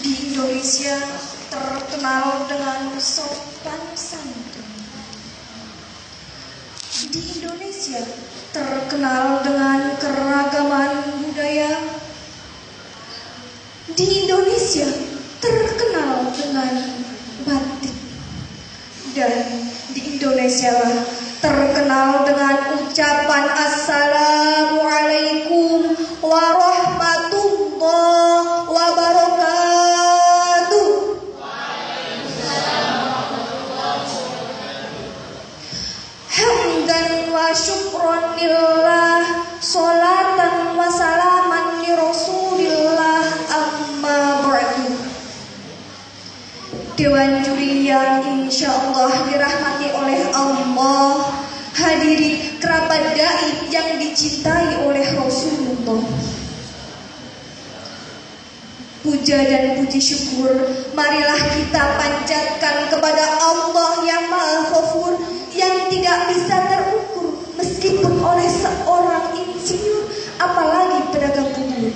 Di Indonesia terkenal dengan sopan santun. Di Indonesia terkenal dengan keragaman budaya. Di Indonesia terkenal dengan batik. Dan di Indonesia terkenal dengan ucapan Assalamualaikum warahmatullahi wabarakatuh. Hamdan wa syukran lillah, sholatan wa salaman li Rasulillah, amma ba'du. Dewan juri yang insya Allah dirahmati oleh Allah, hadirin kerabat dai yang dicintai oleh Rasulullah. Puja dan puji syukur marilah kita panjatkan kepada Allah yang Maha Ghafur, yang tidak bisa terukur meskipun oleh seorang insinyur, apalagi pedagang bubur.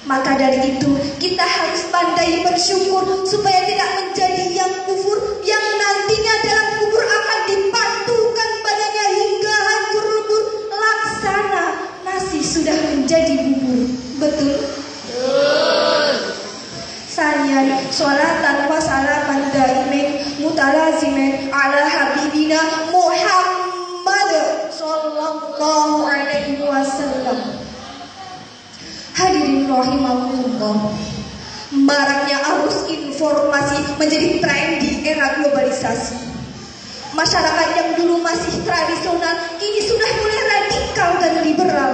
Maka dari itu kita harus pandai bersyukur supaya tidak menjadi yang kufur, yang nantinya dalam kubur akan dipantulkan badannya hingga hancur lebur laksana nasi sudah menjadi bubur. Betul? Sanian sholatan wa salaman daimin mutalazimin ala habibina Muhammad sallallahu alaihi wasallam. Hadirin rahimakumullah, maraknya arus informasi menjadi tren di era globalisasi. Masyarakat yang dulu masih tradisional kini sudah mulai radikal dan liberal.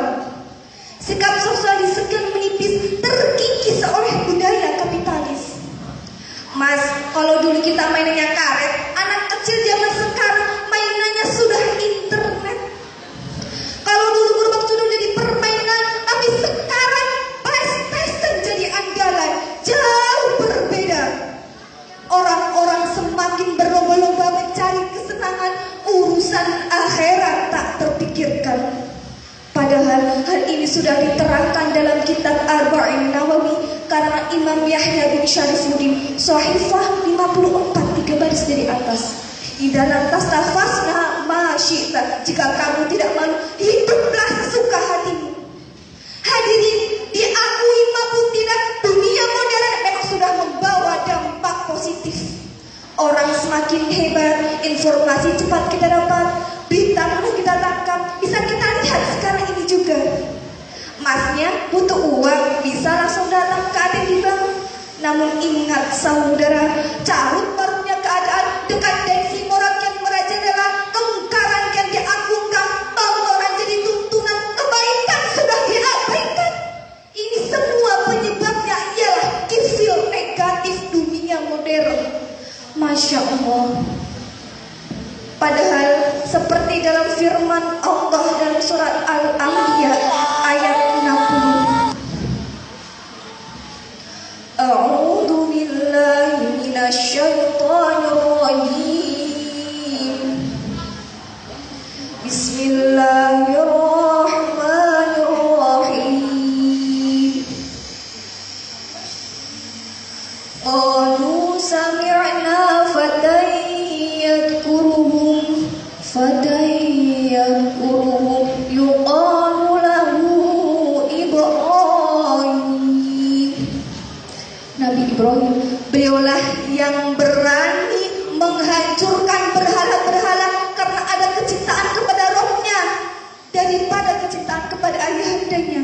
Sikap sosialis sekian menipis, terkikis oleh budaya kapitalis. Mas, kalau dulu kita mainannya karet, anak kecil zaman sekarang mainannya sudah internet. Kalau dulu gerobak sudah jadi permainan, tapi sekarang PlayStation jadi andalan. Jauh berbeda. Orang-orang semakin berlomba-lomba mencari kesenangan, urusan akhirat tak terpikirkan. Padahal hal ini sudah diterangkan dalam kitab Arba'in Nawawi karena Imam Yahya bin Syarifuddin, Shahifah 54, 3 baris dari atas. Idza lam tastafasna ma syi'ta, jika kamu tidak malu, hiduplah sesuka hatimu. Hadirin, diakui maupun tidak, dunia modern memang sudah membawa dampak positif. Orang semakin hebat, informasi cepat kita dapat, berita mudah kita tangkap, bisa kita lihat sekarang ini juga. Masnya butuh uang, bisa langsung datang ke adik di bank. Namun ingat saudara, carut marutnya keadaan, dekat densi moral yang merajalela, kengkaran yang diagungkan, tontonan jadi tuntunan, kebaikan sudah diabaikan. Ini semua penyebabnya ialah kifil negatif dunia modern. Masya Allah. Padahal seperti dalam firman Allah dalam surat Al-Anbiya ayat 60. A'udzu billahi minasyaitonir rajim. Bismillahirrahmanirrahim. Qalu sami'na fatan yadhkuruhum yuqalu lahu Ibrahim. Nabi Ibrahim, beliaulah yang berani menghancurkan berhala-berhala karena ada kecintaan kepada rohnya daripada kecintaan kepada ayahandanya.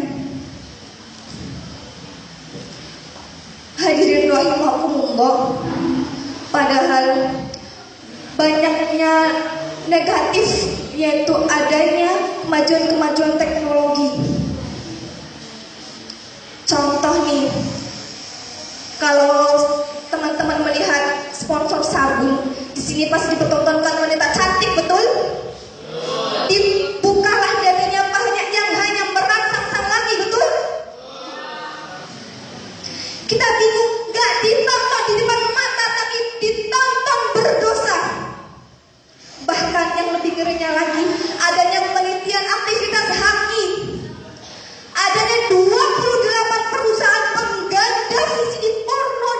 Hadirin rahimakumullah, padahal banyaknya negatif yaitu adanya kemajuan-kemajuan teknologi. Contoh nih, kalau teman-teman melihat sponsor sabun, di sini pasti dipertontonkan wanita cantik, betul? Dibukalah darinya banyak yang hanya merangsang lagi, betul? Kita bingung, gak ditonton di depan mata, tapi ditonton berdosa. Bahkan yang lebih ngerinya lagi, adanya penelitian aktivitas haki. Adanya 28 perusahaan pengganda VCD porno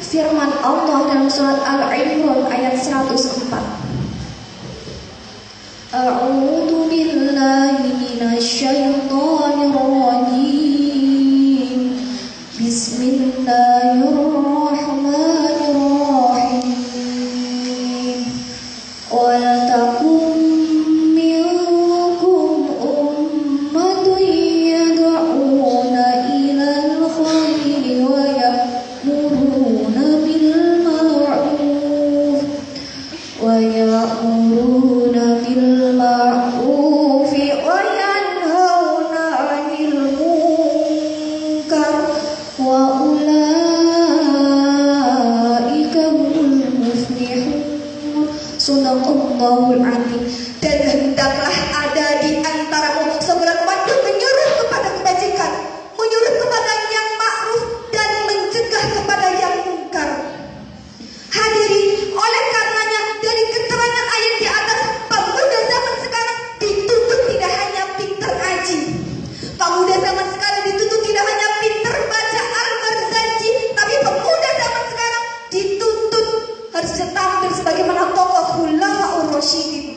Firman Allah dalam surat Al-Imran ayat 104. A'udzu billahi minasyaitonir rajim. Bismillahirrahmanirrahim. Wal takum minkum ummatun yad'una ilal khairi wa ya'muruna bil ma'ruf wa ya'muruna bil ma'ruf wa yanhauna 'anil munkar wa ulaika humul muflihun. Sadaqallahul adzim. Dan hendaklah ada di antaramu seorang wanita menyuruh kepada kebajikan, menyuruh kepada yang ma'ruf dan mencegah kepada yang mungkar. Hadirin, oleh karenanya dari keterangan ayat di atas, pemuda zaman sekarang dituntut tidak hanya pintar ngaji. Pemuda zaman sekarang dituntut tidak hanya pintar baca Al-Barzanji, tapi pemuda zaman sekarang dituntut harus tampil sebagaimana tokoh khulafaur rasyidin.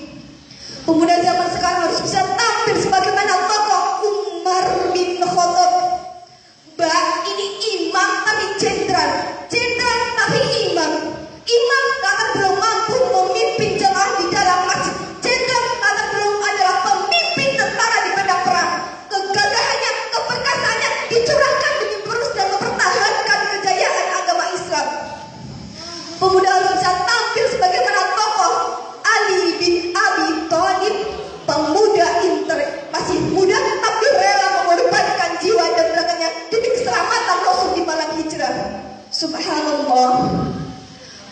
Pemuda zaman sekarang harus bisa tampil sebagaimana tokoh Umar bin Khattab. Mbak, ini imam tapi jenderal, jenderal tapi imam. Imam karena belum mampu memimpin jemaah di dalam masjid. Jenderal karena belum adalah pemimpin tentara di medan perang. Kegagahannya, keperkasaannya dicurahkan demi terus dan mempertahankan kejayaan agama Islam. Pemuda harus bisa tampil sebagaimana tokoh Ali bin Abi Thalib, pemuda masih muda tapi rela mengorbankan jiwa dan raganya demi keselamatan Rasul di malam hijrah. Subhanallah.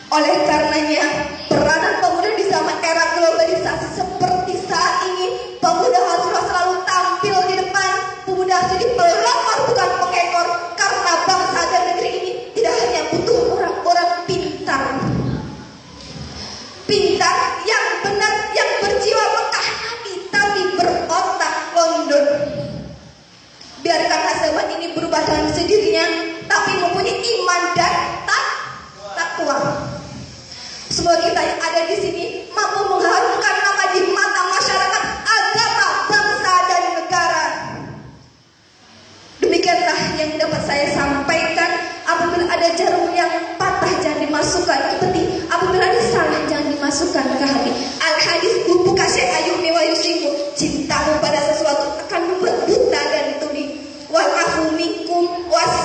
Oleh karenanya, peranan pemuda di zaman era globalisasi seperti saat ini, pemuda haruslah selalu tampil di depan. Pemuda harus jadi pelopor bukan pengekor, karena bangsa dan negeri ini tidak hanya butuh orang-orang pintar. Pintar yang benar, yang berjiwa mekah hati, tapi berotak London. Biarkanlah zaman ini berubah dengan sendirinya, tapi mempunyai iman dan takwa. Semoga kita yang ada di sini mampu mengharumkan nama di mata masyarakat, agama, bangsa dan negara. Demikianlah yang dapat saya sampaikan. Apabila ada jarum yang patah jangan dimasukkan ke peti, apabila ada salah jangan dimasukkan ke hati. Al-hadis buka syai' ayumi wa yusimu. Cintamu pada sesuatu akan membuat buta dan tuli. Wa'afu minkum was